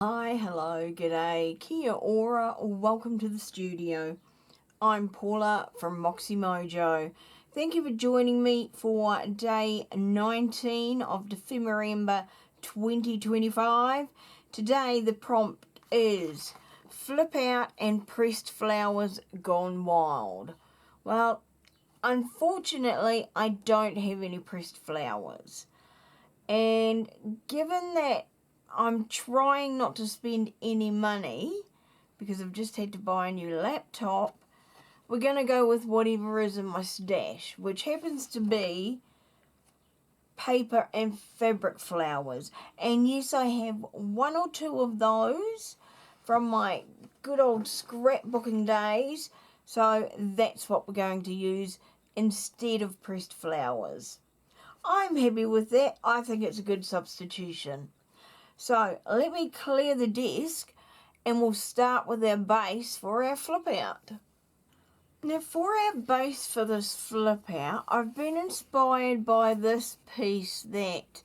Hi, hello, g'day, kia ora, welcome to the studio. I'm Paula from MoxyMojo. Thank you for joining me for day 19 of Dephemerember 2025. Today the prompt is flip out and pressed flowers gone wild. Well, unfortunately I don't have any pressed flowers. And given that I'm trying not to spend any money because I've just had to buy a new laptop, we're going to go with whatever is in my stash, which happens to be paper and fabric flowers. And yes, I have one or two of those from my good old scrapbooking days, so that's what we're going to use instead of pressed flowers. I'm happy with that. I think it's a good substitution. So let me clear the desk and we'll start with our base for our flip out. Now for our base for this flip out, I've been inspired by this piece that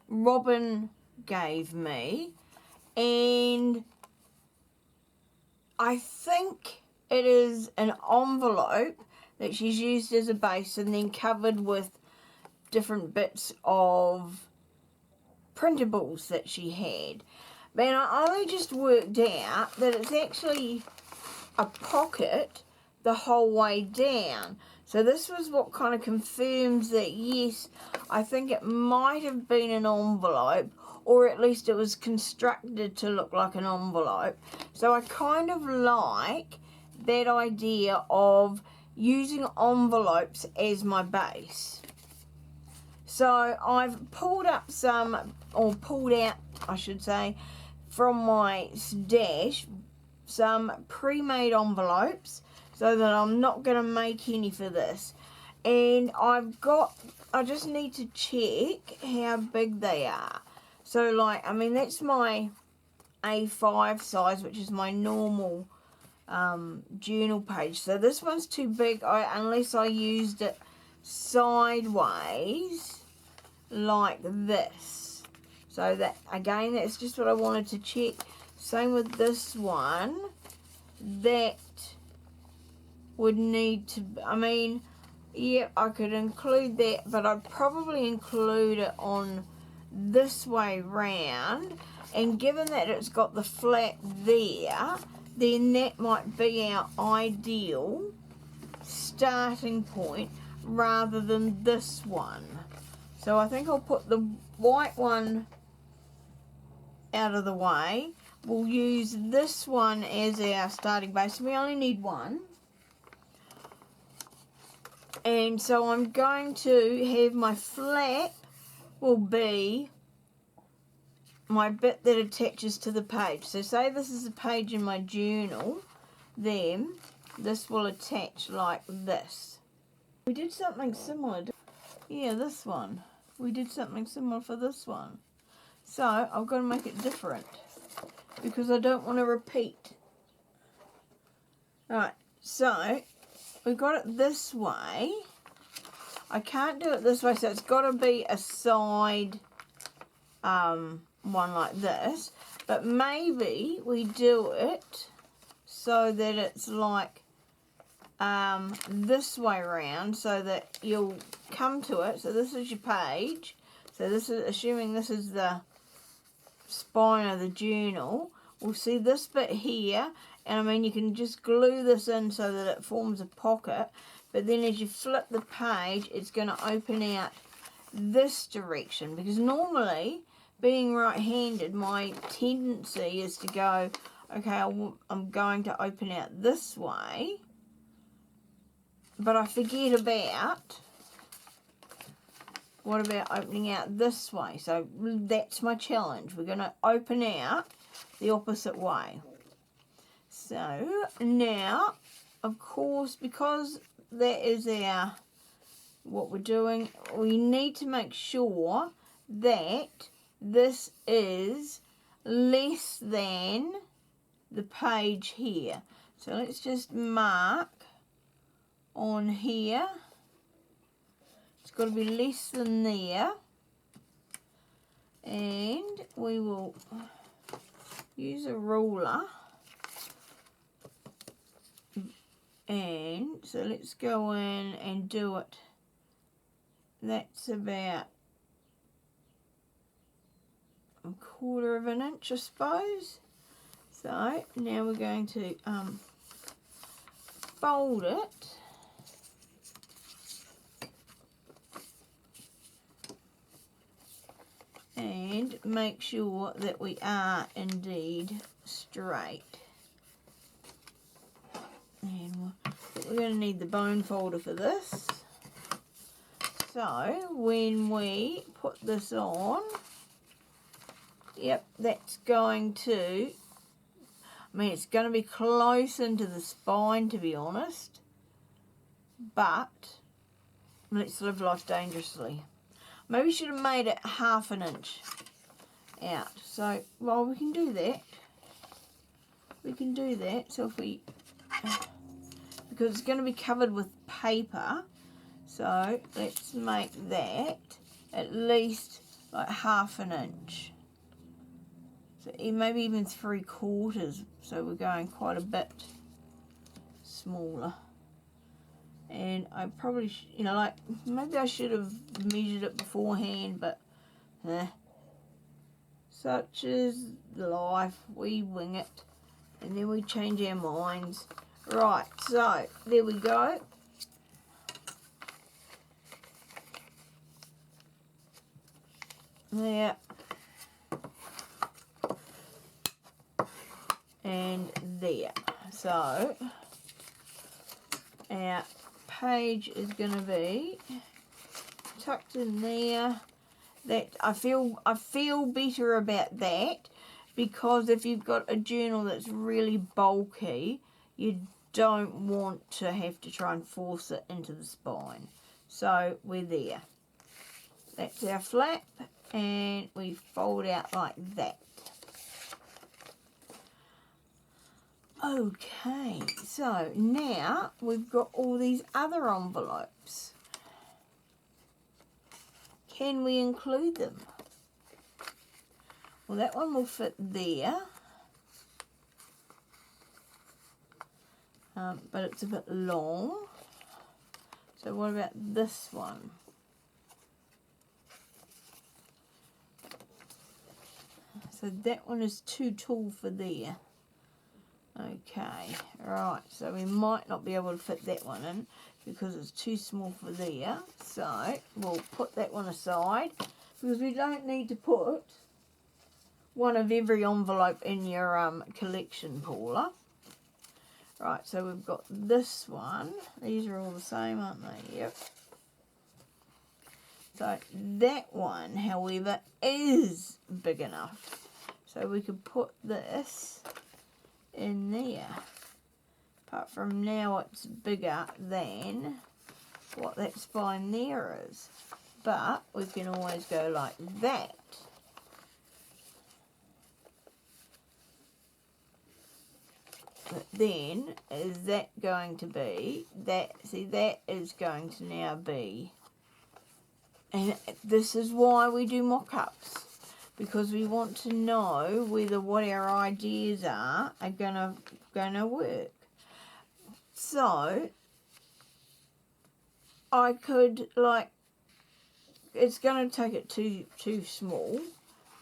Robin gave me, and I think it is an envelope that she's used as a base and then covered with different bits of printables that she had. But I only just worked out that it's actually a pocket the whole way down. So this was what kind of confirms that, yes, I think it might have been an envelope, or at least it was constructed to look like an envelope. So I kind of like that idea of using envelopes as my base. So I've pulled up some, or pulled out, I should say, from my stash, some pre-made envelopes so that I'm not going to make any for this. And I just need to check how big they are. So like, I mean, that's my A5 size, which is my normal journal page. So this one's too big unless I used it sideways like this. So that, again, that's just what I wanted to check. Same with this one. That would need to, I mean, yeah, I could include that, but I'd probably include it on this way round. And given that it's got the flat there, then that might be our ideal starting point rather than this one. So I think I'll put the white one out of the way. We'll use this one as our starting base. We only need one. And so I'm going to have my flap will be my bit that attaches to the page. So say this is a page in my journal, then this will attach like this. We did something similar. Yeah, this one. We did something similar for this one. So I've got to make it different because I don't want to repeat. Right, so we've got it this way. I can't do it this way, so it's got to be a side one like this. But maybe we do it so that it's like this way around, so that you'll come to it. So this is your page. So this is, assuming this is the spine of the journal, we'll see this bit here, and I mean you can just glue this in so that it forms a pocket, but then as you flip the page it's going to open out this direction, because normally, being right-handed, my tendency is to go, okay, I'm going to open out this way, but I forget about, what about opening out this way? So that's my challenge. We're going to open out the opposite way. So now, of course, because that is our, what we're doing, we need to make sure that this is less than the page here. So let's just mark on here. It's got to be less than there, and we will use a ruler. And so let's go in and do it. That's about 1/4 of an inch, I suppose. So now we're going to fold it. And make sure that we are indeed straight. And we're going to need the bone folder for this. So when we put this on, yep, that's going to, I mean, it's going to be close into the spine, to be honest, but let's live life dangerously. Maybe should have made it 1/2 inch out. So, well, we can do that. We can do that. So if we, because it's going to be covered with paper, so let's make that at least like 1/2 inch. So maybe even 3/4. So we're going quite a bit smaller. And I probably, you know, like, maybe I should have measured it beforehand, but such is life. We wing it, and then we change our minds. Right, so there we go. There. And there. So our page is going to be tucked in there. That I feel better about that, because if you've got a journal that's really bulky, you don't want to have to try and force it into the spine. So we're there. That's our flap, and we fold out like that. Okay, so now we've got all these other envelopes. Can we include them? Well, that one will fit there. But it's a bit long. So what about this one? So that one is too tall for there. Okay, right, so we might not be able to fit that one in because it's too small for there. So we'll put that one aside, because we don't need to put one of every envelope in your collection, Paula. Right, so we've got this one. These are all the same, aren't they? Yep. So that one, however, is big enough. So we could put this in there. Apart from now it's bigger than what that spine there is. But we can always go like that. But then, is that going to be, that, see, that is going to now be, and this is why we do mock-ups, because we want to know whether what our ideas are gonna work. So I could, like, it's gonna take it too small,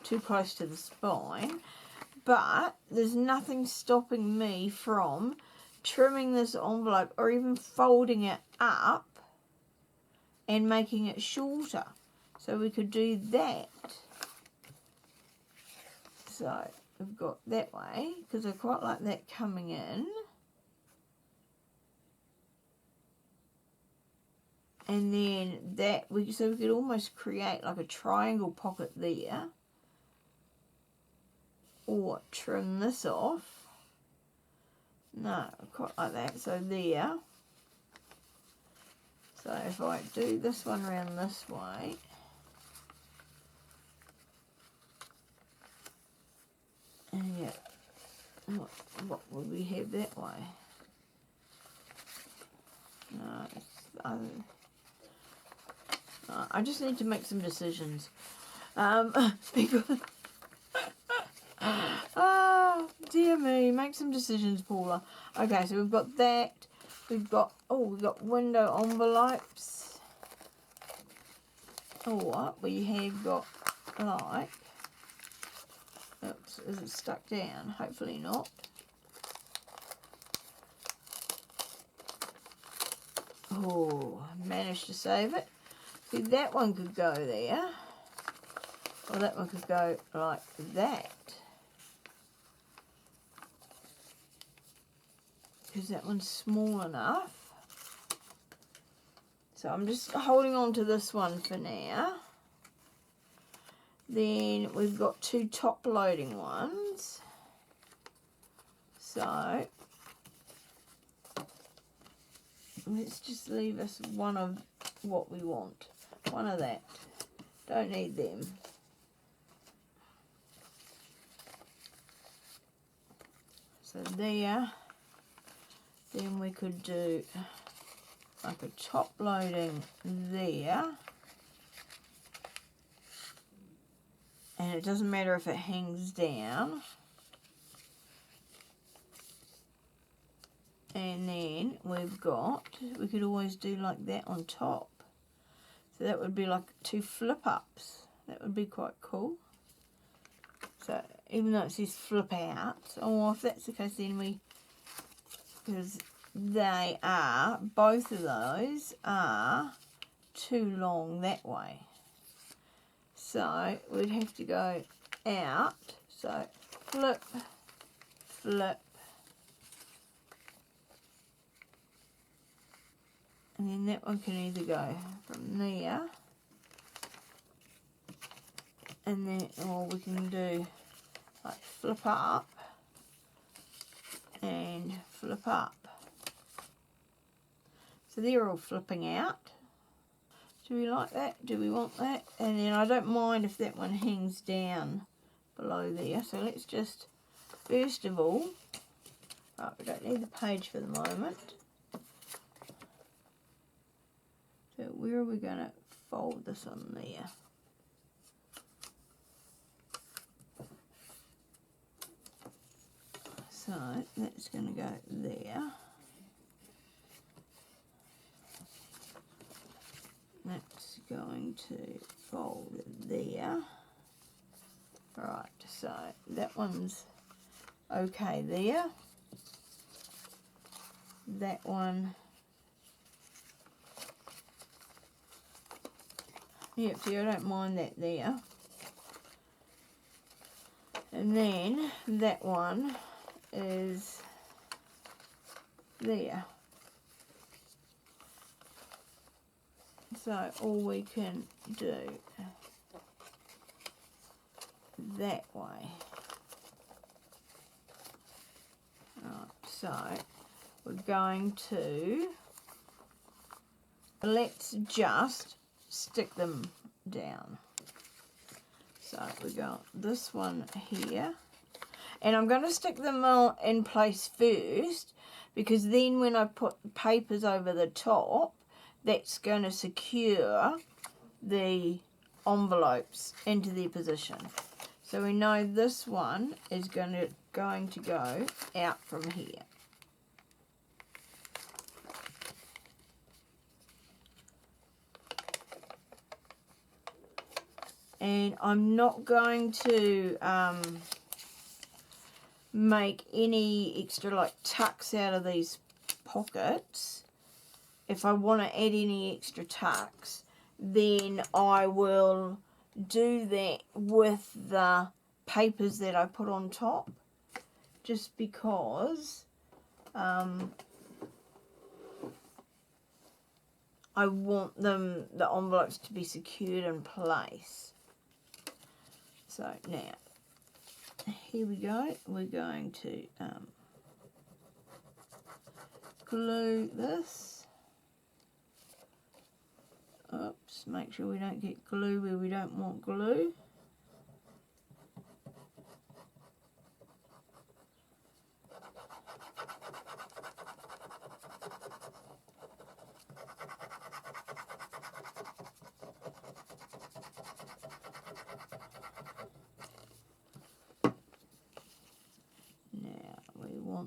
too close to the spine, but there's nothing stopping me from trimming this envelope or even folding it up and making it shorter. So we could do that. So we've got that way, because I quite like that coming in. And then that, so we could almost create like a triangle pocket there. Or trim this off. No, quite like that. So there. So if I do this one around this way. And yeah, what would we have that way? No, it's I just need to make some decisions. Because Dear me, make some decisions, Paula. Okay, so we've got that. We've got window envelopes. Or we have got like, oops, is it stuck down? Hopefully not. Oh, managed to save it. See, that one could go there. Or that one could go like that. Because that one's small enough. So I'm just holding on to this one for now. Then we've got 2 top loading ones. So let's just leave us one of what we want. One of that. Don't need them. So there. Then we could do like a top loading there. And it doesn't matter if it hangs down. And then we've got, we could always do like that on top. So that would be like 2 flip ups. That would be quite cool. So even though it says flip out, or if that's the case, then we, because they are, both of those are too long that way. So we'd have to go out. So flip, flip. And then that one can either go from there. And then, or we can do like flip up and flip up. So they're all flipping out. Do we like that? Do we want that? And then I don't mind if that one hangs down below there. So let's just, first of all, right, we don't need the page for the moment. So where are we going to fold this on there? So that's going to go there. That's going to fold there. Right, so that one's okay there. That one, yep, see, I don't mind that there. And then that one is there. So all we can do that way. Right, so we're going to, let's just stick them down. So we got this one here. And I'm going to stick them all in place first, because then when I put papers over the top, that's going to secure the envelopes into their position. So we know this one is going to go out from here. And I'm not going to make any extra like tucks out of these pockets. If I want to add any extra tucks, then I will do that with the papers that I put on top, just because I want the envelopes to be secured in place. So now, here we go. We're going to glue this. Oops, make sure we don't get glue where we don't want glue.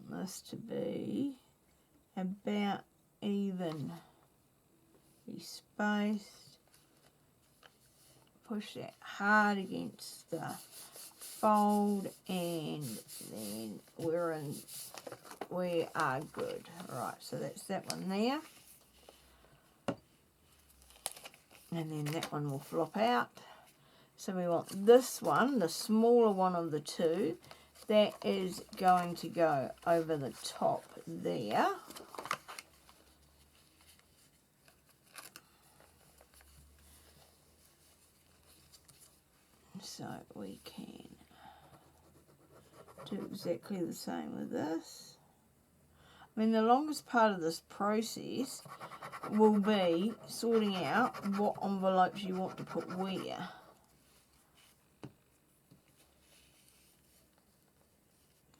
want this to be about even. Be spaced. Push that hard against the fold, and then we are good. Right, so that's that one there. And then that one will flop out. So we want this one, the smaller one of the two, that is going to go over the top there. So we can do exactly the same with this. I mean, the longest part of this process will be sorting out what envelopes you want to put where.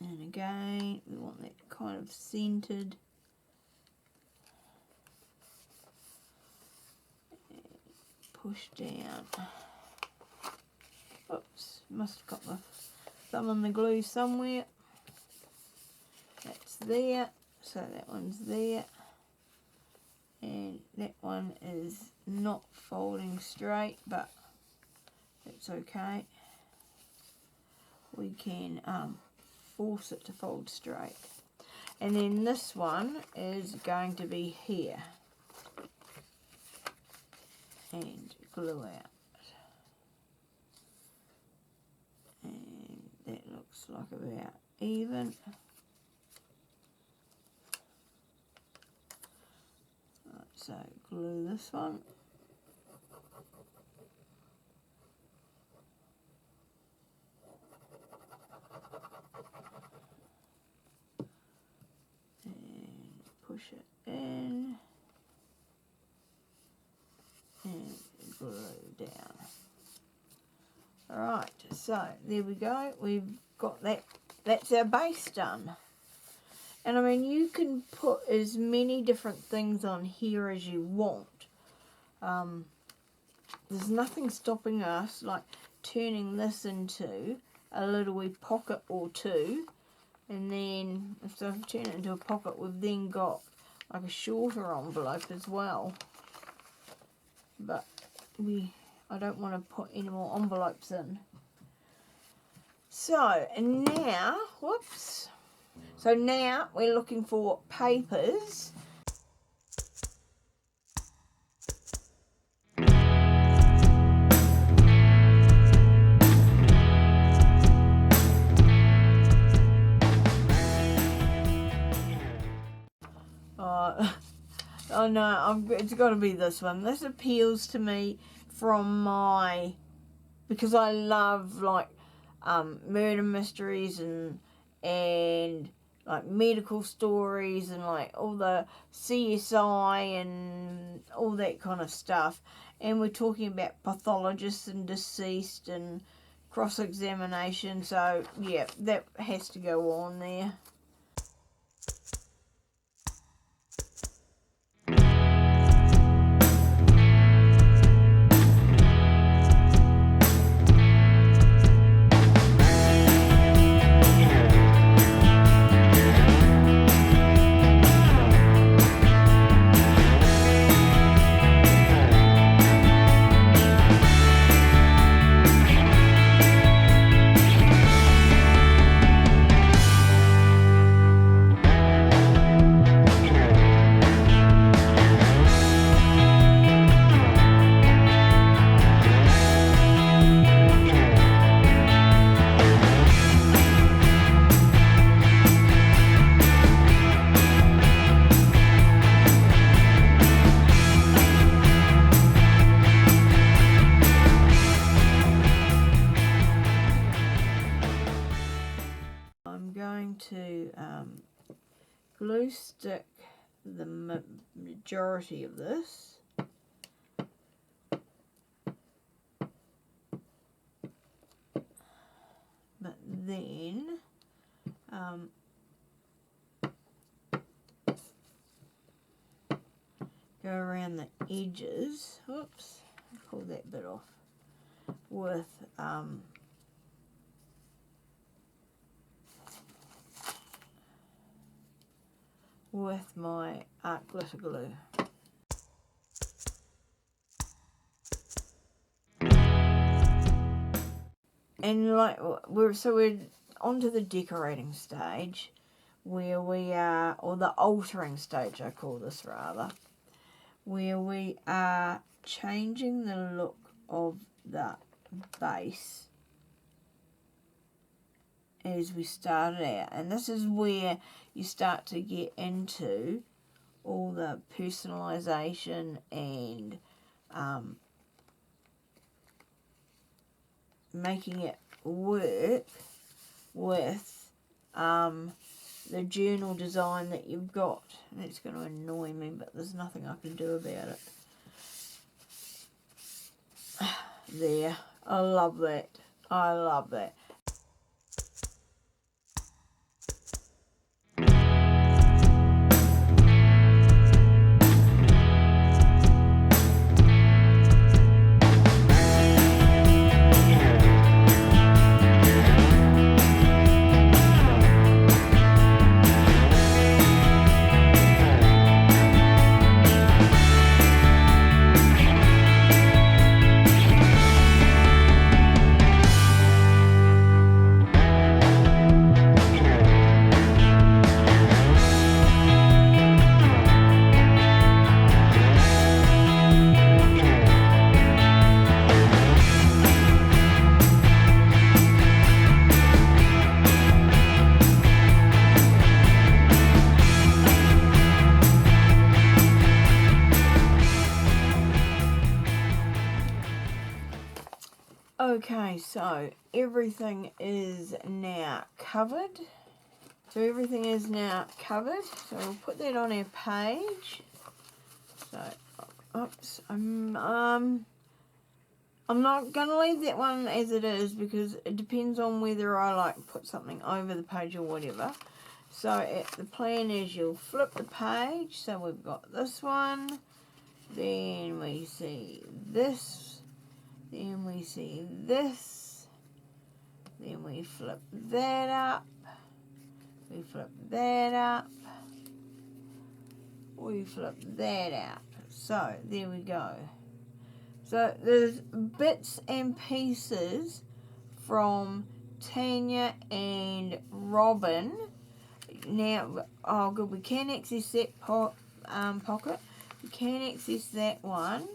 And again, we want that kind of centered. And push down. Oops, must have got my thumb on the glue somewhere. That's there, so that one's there. And that one is not folding straight, but that's okay. We can force it to fold straight. And then this one is going to be here. And glue out. And that looks like about even. Right, so glue this one. And push it in. And glue down. Alright, so there we go. We've got that. That's our base done. And I mean, you can put as many different things on here as you want. There's nothing stopping us like turning this into a little wee pocket or two. And then, if I turn it into a pocket, we've then got like a shorter envelope as well. But I don't want to put any more envelopes in. So, and now, whoops. So now we're looking for papers. Oh no, it's got to be this one. This appeals to me from because I love like murder mysteries and like medical stories and like all the CSI and all that kind of stuff. And we're talking about pathologists and deceased and cross-examination. So yeah, that has to go on there. To glue stick the majority of this, but then go around the edges. Oops, pull that bit off with with my art glitter glue. And like we're on to the decorating stage, where we are, or the altering stage I call this rather, where we are changing the look of the base as we started out. And this is where you start to get into all the personalisation and making it work with the journal design that you've got. And it's going to annoy me, but there's nothing I can do about it. There. I love that. I love that. Okay, so everything is now covered. So everything is now covered. So we'll put that on our page. So, oops, I'm not gonna leave that one as it is because it depends on whether I like put something over the page or whatever. So the plan is you'll flip the page. So we've got this one. Then we see this. Then we see this. Then we flip that up. We flip that up. We flip that up. So, there we go. So, there's bits and pieces from Tanya and Robin. Now, oh good, we can access that pocket. We can access that one.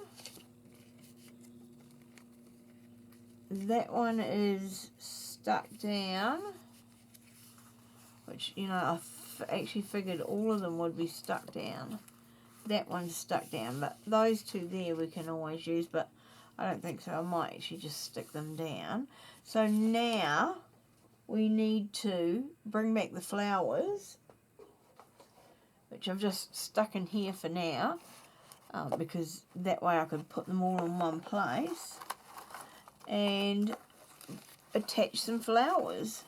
That one is stuck down, which, you know, I actually figured all of them would be stuck down. That one's stuck down, but those two there we can always use, but I don't think so. I might actually just stick them down. So now we need to bring back the flowers, which I've just stuck in here for now, because that way I could put them all in one place. And attach some flowers.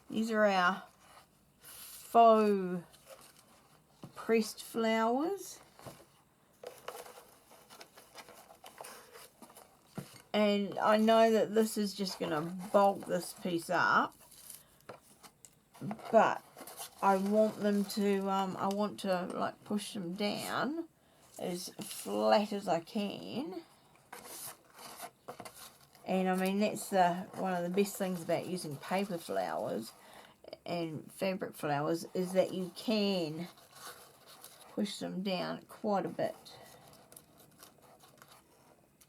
These are our faux pressed flowers. And I know that this is just going to bulk this piece up, but I want them to, I want to like push them down as flat as I can. And I mean, that's one of the best things about using paper flowers and fabric flowers is that you can push them down quite a bit.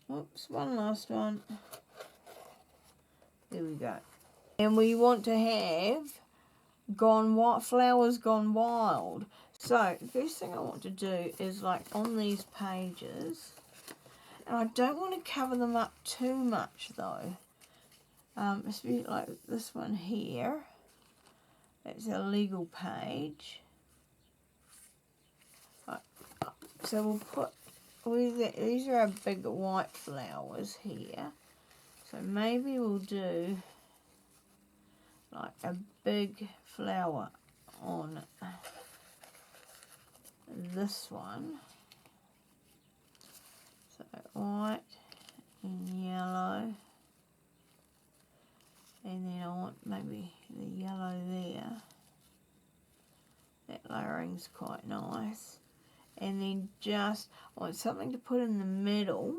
Oops, one last one. There we go. And we want to have flowers gone wild. So, the first thing I want to do is like on these pages. And I don't want to cover them up too much though. Especially like this one here. That's a legal page. Right. So we'll put, these are our big white flowers here. So maybe we'll do like a big flower on this one. So white and yellow, and then I want maybe the yellow there, that layering seems quite nice. And then just, I want something to put in the middle.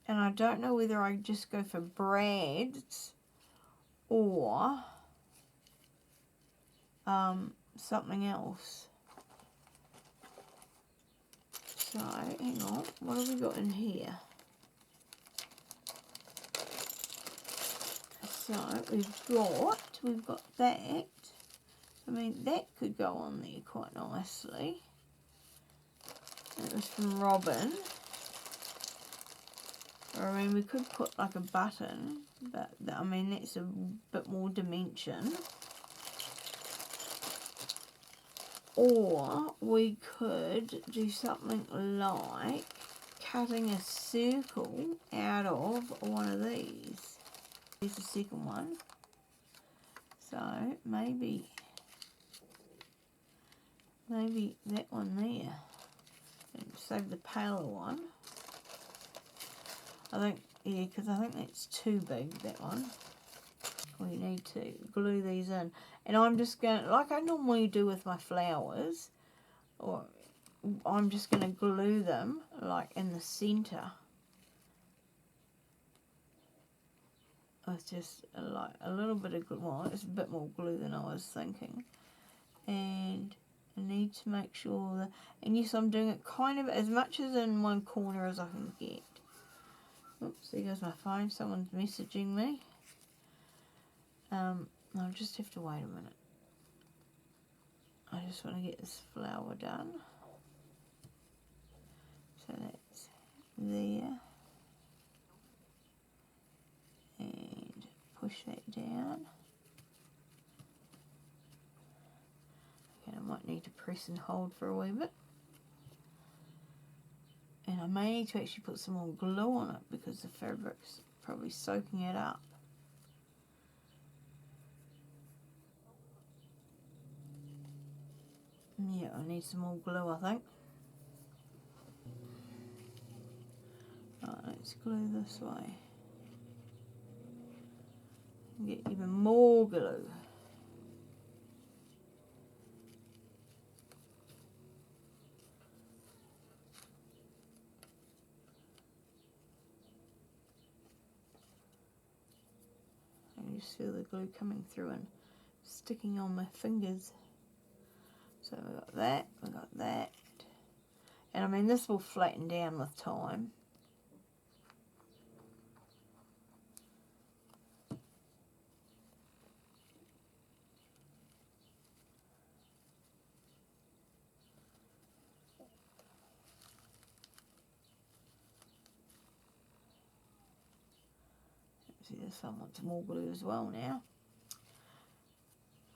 And I don't know whether I just go for brads or something else. So, hang on, what have we got in here? So, we've got that. I mean, that could go on there quite nicely. That was from Robin. Or, I mean, we could put like a button, but I mean, that's a bit more dimension. Or we could do something like cutting a circle out of one of these. Here's the second one. So maybe that one there. And save the paler one. I think, yeah, because I think that's too big, that one. We need to glue these in. And I'm just going to, like I normally do with my flowers, or I'm just going to glue them like in the centre. It's just like a little bit of glue. Well, it's a bit more glue than I was thinking. And I need to make sure that, and yes, I'm doing it kind of as much as in one corner as I can get. Oops, there goes my phone. Someone's messaging me. I'll just have to wait a minute. I just want to get this flower done. So that's there. And push that down. Okay, I might need to press and hold for a wee bit. And I may need to actually put some more glue on it because the fabric's probably soaking it up. Yeah, I need some more glue, I think. Right, let's glue this way. Get even more glue. I just feel the glue coming through and sticking on my fingers. So we got that, we got that. And I mean, this will flatten down with time. See, this one wants more glue as well now.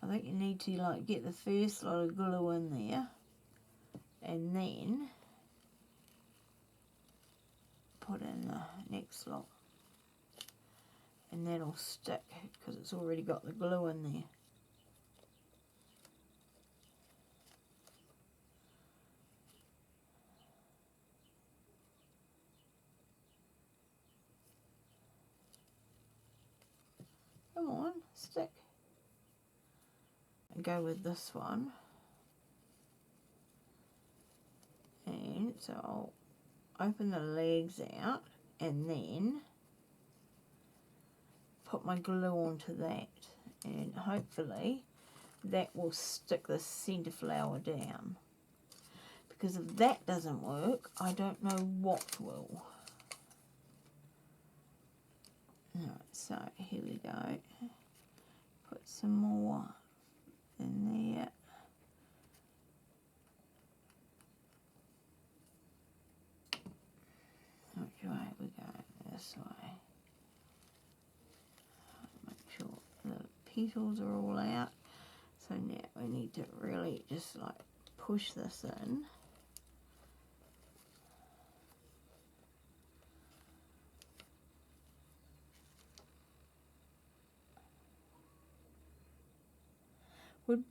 I think you need to like get the first lot of glue in there and then put in the next lot, and that'll stick because it's already got the glue in there. Come on, stick. And go with this one. And so I'll open the legs out and then put my glue onto that, and hopefully that will stick the centre flower down, because if that doesn't work, I don't know what will. Alright, so here we go. Put some more in there. Which way we go? This way. Make sure the petals are all out. So now we need to really just like push this in.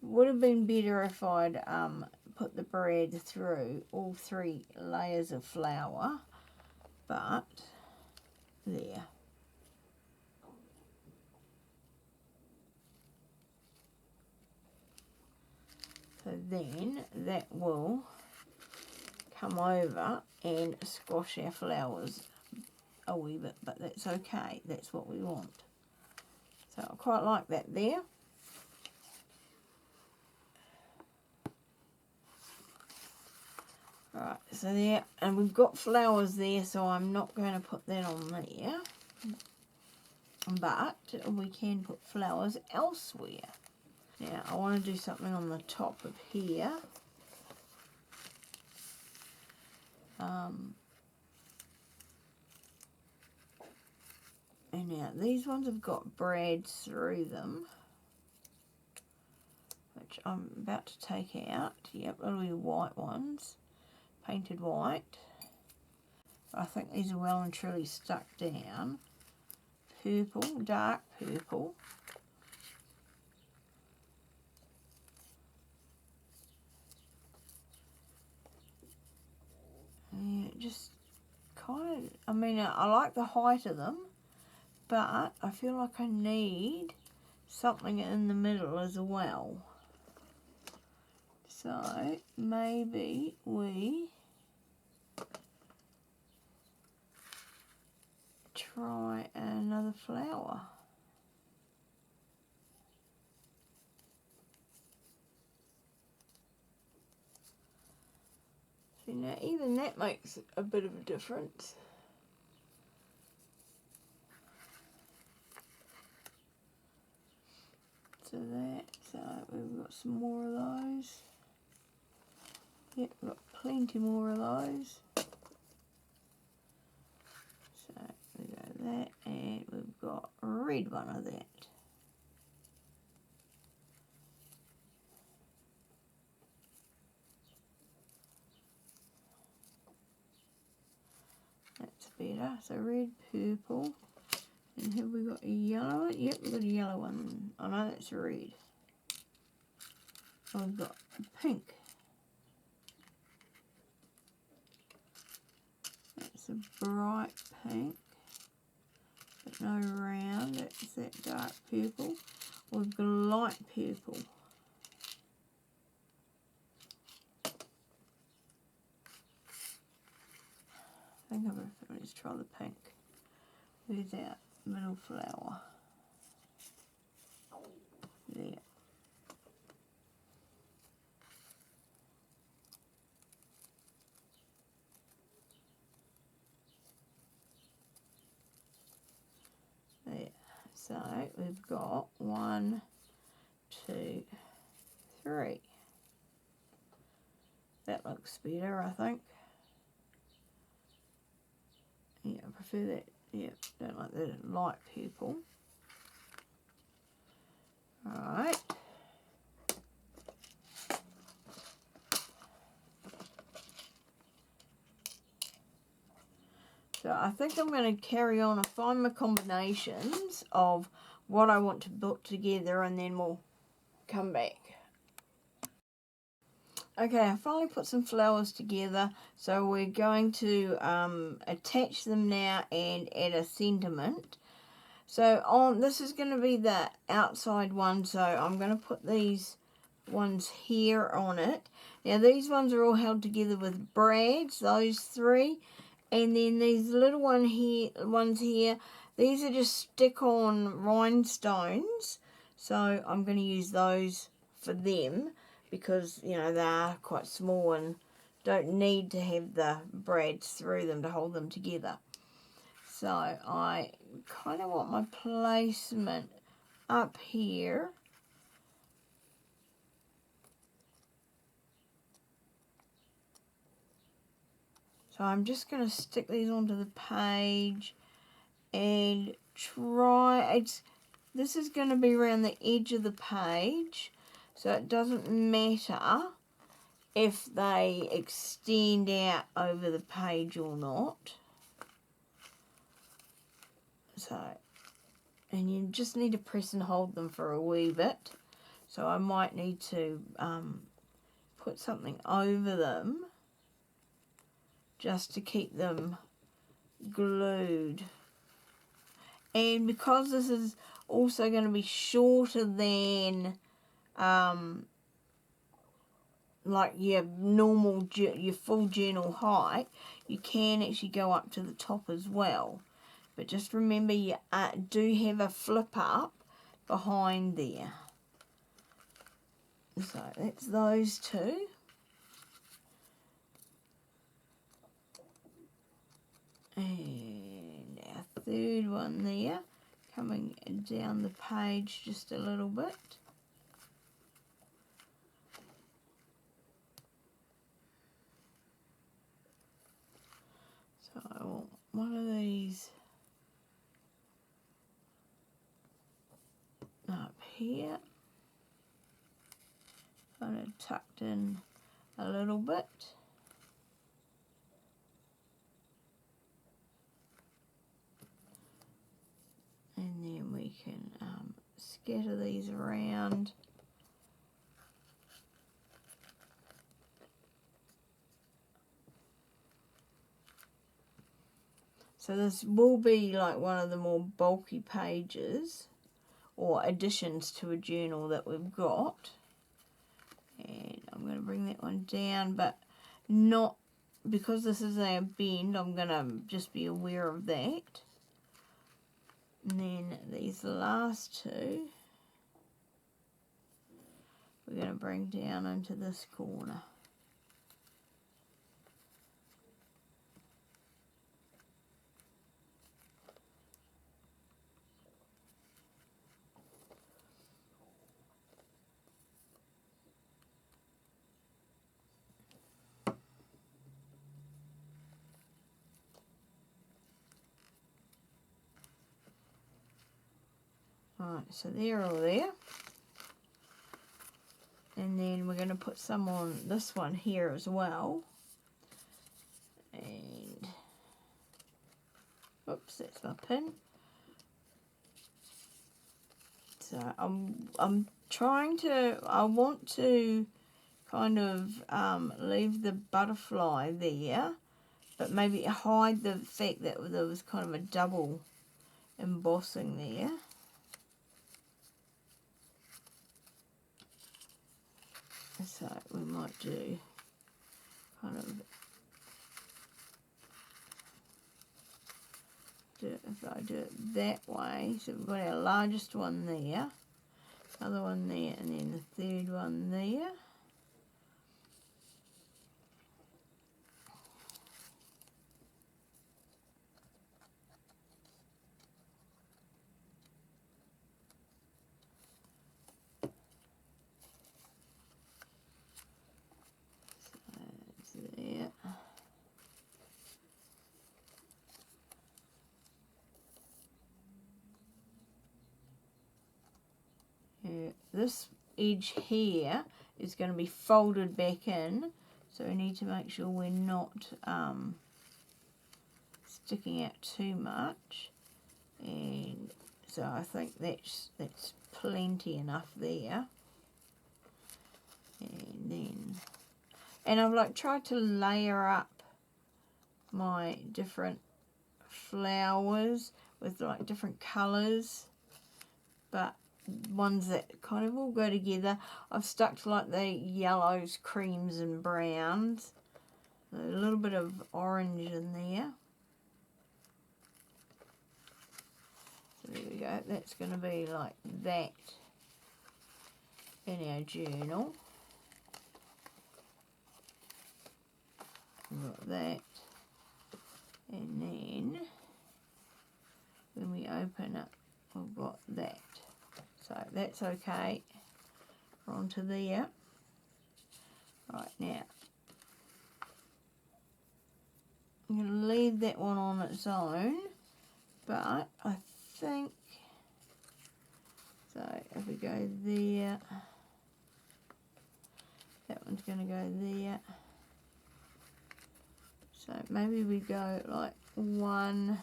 Would have been better if I'd put the brad through all 3 layers of flour, but there. So then that will come over and squash our flowers a wee bit, but that's okay, that's what we want. So I quite like that there. Right, so there, and we've got flowers there, so I'm not going to put that on there, but we can put flowers elsewhere. Now I want to do something on the top of here. And now these ones have got brads through them, which I'm about to take out. Yep, that'll be white ones, painted white. I think these are well and truly stuck down. Purple, dark purple. Yeah, just kind of, I mean, I like the height of them, but I feel like I need something in the middle as well. So maybe we try another flower. See, now even that makes a bit of a difference. So we've got some more of those. Yep, we've got plenty more of those. So we go that, and we've got a red one of that. That's better. So red, purple, and have we got a yellow one? Yep, we've got a yellow one. I know that's red. We've got pink. That's a bright pink, but no round. That's that dark purple. We've got a light purple. I think let's try the pink. There's our middle flower. There. There. So we've got 1, 2, 3. That looks better, I think. Yeah, I prefer that. Yeah, don't like the light purple. Alright. So I think I'm going to carry on and find my combinations of what I want to put together, and then we'll come back. Okay, I finally put some flowers together, so we're going to attach them now and add a sentiment. So this is going to be the outside one, so I'm going to put these ones here on it. Now these ones are all held together with brads, those 3, and then these little ones here, these are just stick-on rhinestones, so I'm going to use those for them, because, you know, they are quite small and don't need to have the brads through them to hold them together. So I kind of want my placement up here. So I'm just going to stick these onto the page and try, this is going to be around the edge of the page, so it doesn't matter if they extend out over the page or not. So, and you just need to press and hold them for a wee bit. So I might need to put something over them just to keep them glued. And because this is also going to be shorter than like your normal, your full journal height, you can actually go up to the top as well. But just remember you do have a flip up behind there. So that's those two. And our third one there, coming down the page just a little bit. So I want one of these up here, kind of tucked in a little bit. And then we can scatter these around. So this will be like one of the more bulky pages or additions to a journal that we've got. And I'm going to bring that one down, but not because this is a bend, I'm going to just be aware of that. And then these last two, we're going to bring down into this corner. Right, so they're all there. And then we're going to put some on this one here as well. And, oops, that's my pin. So I'm trying to, I want to kind of leave the butterfly there, but maybe hide the fact that there was kind of a double embossing there. So we might do kind of, if I do it that way, so we've got our largest one there, other one there, and then the third one there. This edge here is going to be folded back in, so we need to make sure we're not sticking out too much. And so I think that's plenty enough there. And I've like tried to layer up my different flowers with like different colours, but ones that kind of all go together. I've stuck to like the yellows, creams and browns. A little bit of orange in there. So there we go. That's going to be like that in our journal. We've got that. And then when we open it, we've got that. So that's okay. We're onto there. Right, now I'm going to leave that one on its own, but I think, so if we go there, that one's going to go there. So maybe we go like one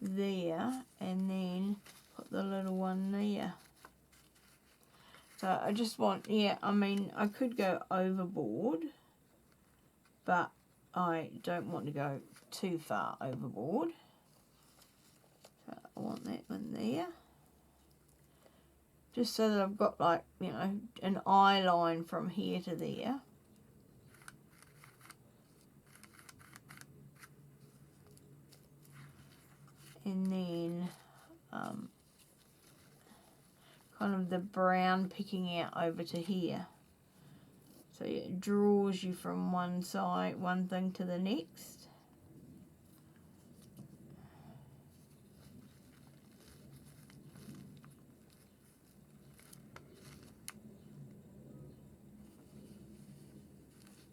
there and then put the little one there. So I just want, yeah, I mean, I could go overboard, but I don't want to go too far overboard. So I want that one there. just so that I've got like, you know, an eye line from here to there. And then kind of the brown picking out over to here. So it draws you from one side, one thing to the next.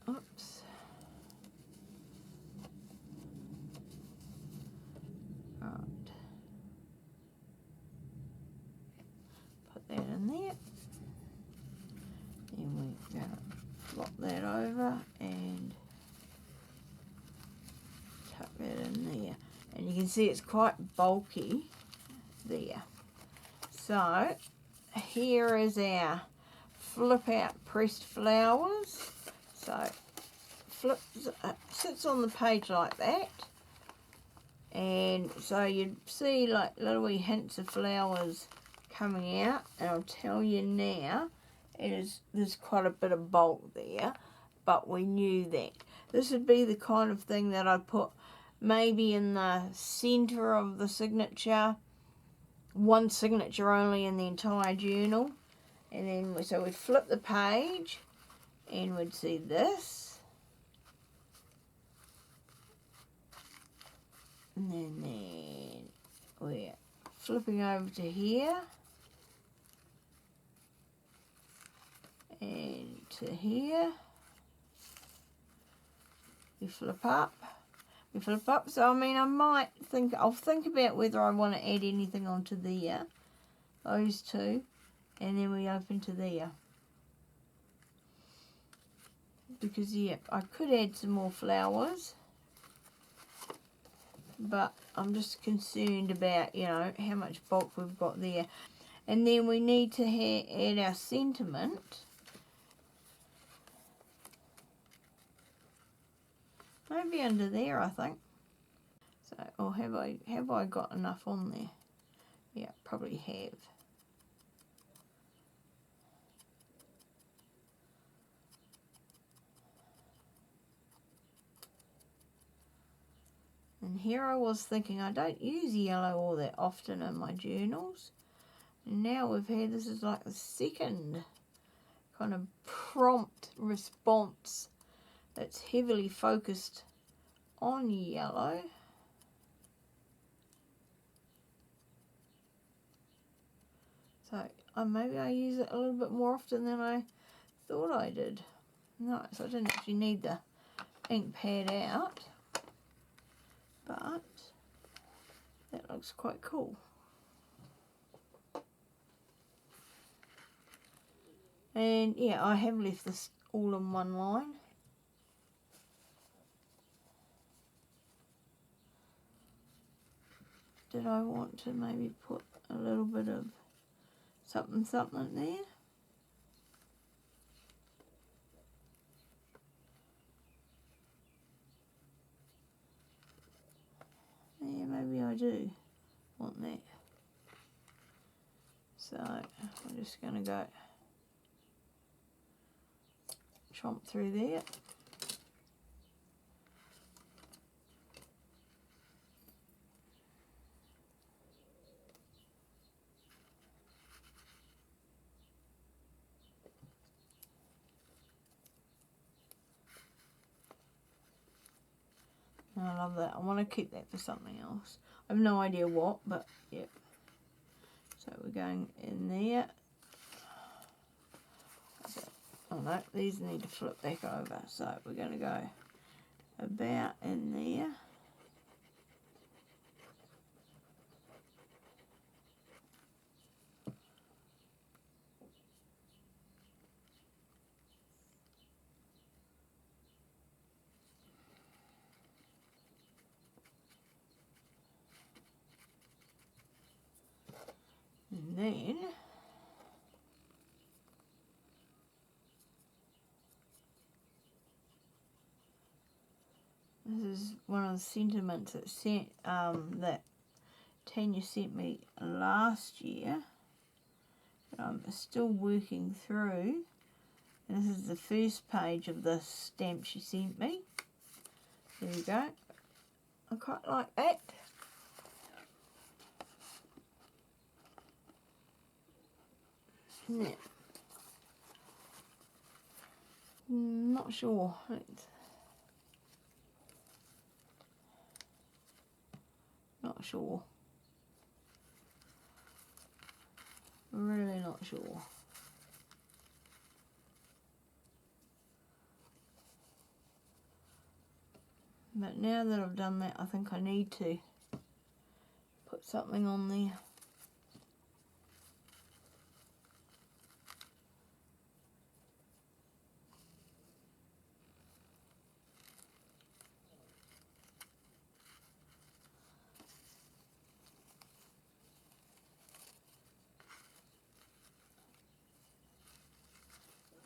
Oops. Right. Put that in there. Then we're going to flop that over and tuck that in there. And you can see it's quite bulky there. So here is our flip out pressed flowers. So sits on the page like that. And so you'd see like little wee hints of flowers coming out. And I'll tell you now, there's quite a bit of bulk there, but we knew that. This would be the kind of thing that I'd put maybe in the centre of the signature, one signature only in the entire journal. And then, so we'd flip the page and we'd see this. And then we're flipping over to here. And to here. We flip up. We flip up. So, I mean, I'll think about whether I want to add anything onto there. Those two. And then we open to there. Because, yeah, I could add some more flowers. But I'm just concerned about, you know, how much bulk we've got there. And then we need to add our sentiment. Maybe under there, I think. So, or have I got enough on there? Yeah, probably have. And here I was thinking I don't use yellow all that often in my journals. And now we've had, this is like the second kind of prompt response that's heavily focused on yellow. So maybe I use it a little bit more often than I thought I did. No, so I didn't actually need the ink pad out. But that looks quite cool. And yeah, I have left this all in one line. Did I want to maybe put a little bit of something there? Yeah, maybe I do want that. So I'm just going to go chomp through there. I love that. I want to keep that for something else. I have no idea what, but yeah. So we're going in there. So, oh no, these need to flip back over. So we're going to go about in there. And then this is one of the sentiments that Tanya sent me last year, I'm still working through. And this is the first page of the stamp she sent me. There we go. I quite like that. Yeah. Not sure. Not sure. Really not sure. But now that I've done that, I think I need to put something on there.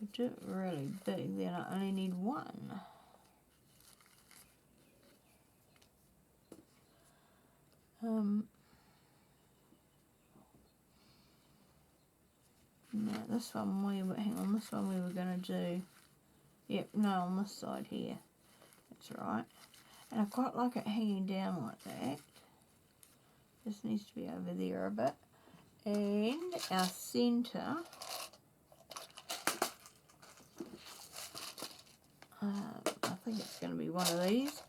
I do it really big, then I only need one. No, this one hang on, this one we were going to do, yep, no, on this side here, that's right, and I quite like it hanging down like that. This needs to be over there a bit, and our centre, I think it's going to be one of these,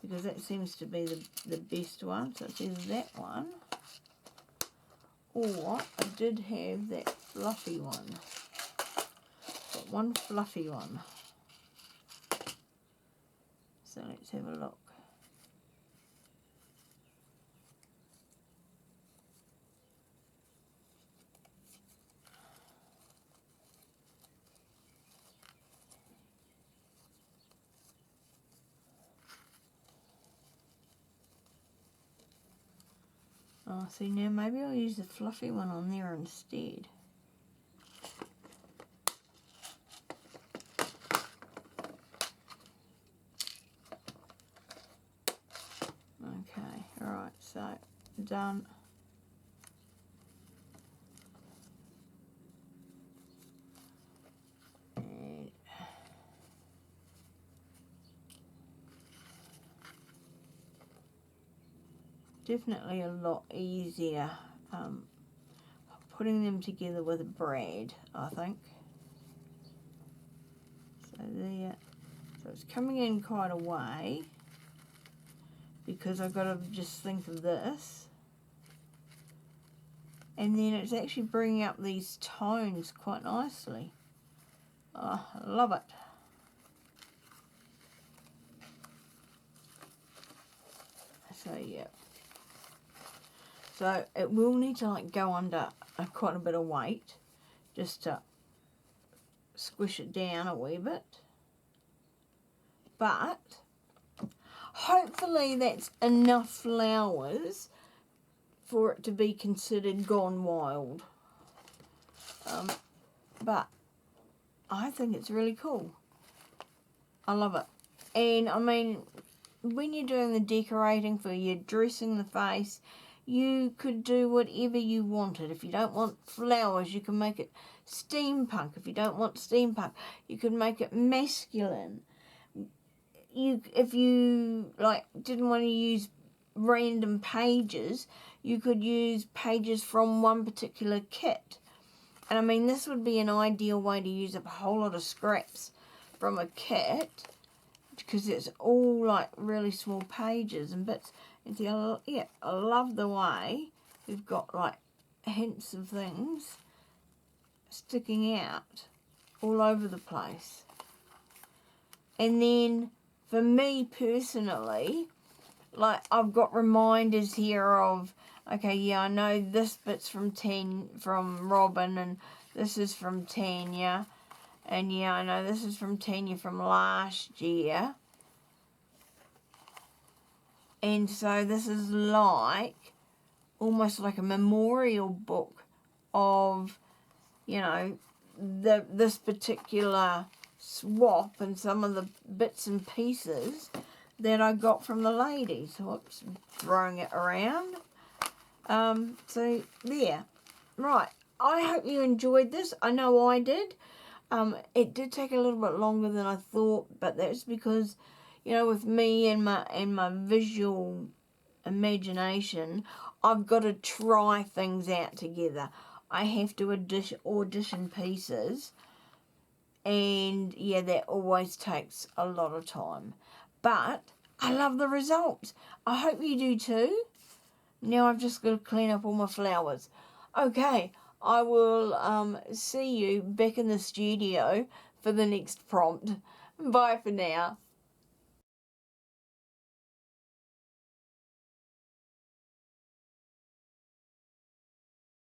because that seems to be the best one, so it's either that one, or I did have that fluffy one. Got one fluffy one. So let's have a look. Oh, see, now maybe I'll use the fluffy one on there instead. Okay, alright, so done. And definitely a lot easier putting them together with a brad, I think. So there, so it's coming in quite a way, because I've got to just think of this, and then it's actually bringing up these tones quite nicely. Oh, I love it. So yeah, so it will need to like go under quite a bit of weight just to squish it down a wee bit, but hopefully that's enough flowers for it to be considered gone wild. But I think it's really cool. I love it. And I mean, when you're doing the decorating for your dressing the face, you could do whatever you wanted. If you don't want flowers, you can make it steampunk. If you don't want steampunk, you could make it masculine. If you like didn't want to use random pages, you could use pages from one particular kit. And I mean, this would be an ideal way to use up a whole lot of scraps from a kit, because it's all like really small pages and bits. And see, yeah, I love the way we've got like hints of things sticking out all over the place. And then for me personally, like I've got reminders here of, okay, yeah, I know this bit's from Robin, and this is from Tanya, and yeah, I know this is from Tanya from last year. And so this is like, almost like a memorial book of, you know, this particular swap and some of the bits and pieces that I got from the ladies. Whoops, throwing it around. So there. Right, I hope you enjoyed this. I know I did. It did take a little bit longer than I thought, but that's because, you know, with me and my visual imagination, I've got to try things out together. I have to audition pieces, and yeah, that always takes a lot of time. But I love the results. I hope you do too. Now I've just got to clean up all my flowers. Okay, I will see you back in the studio for the next prompt. Bye for now.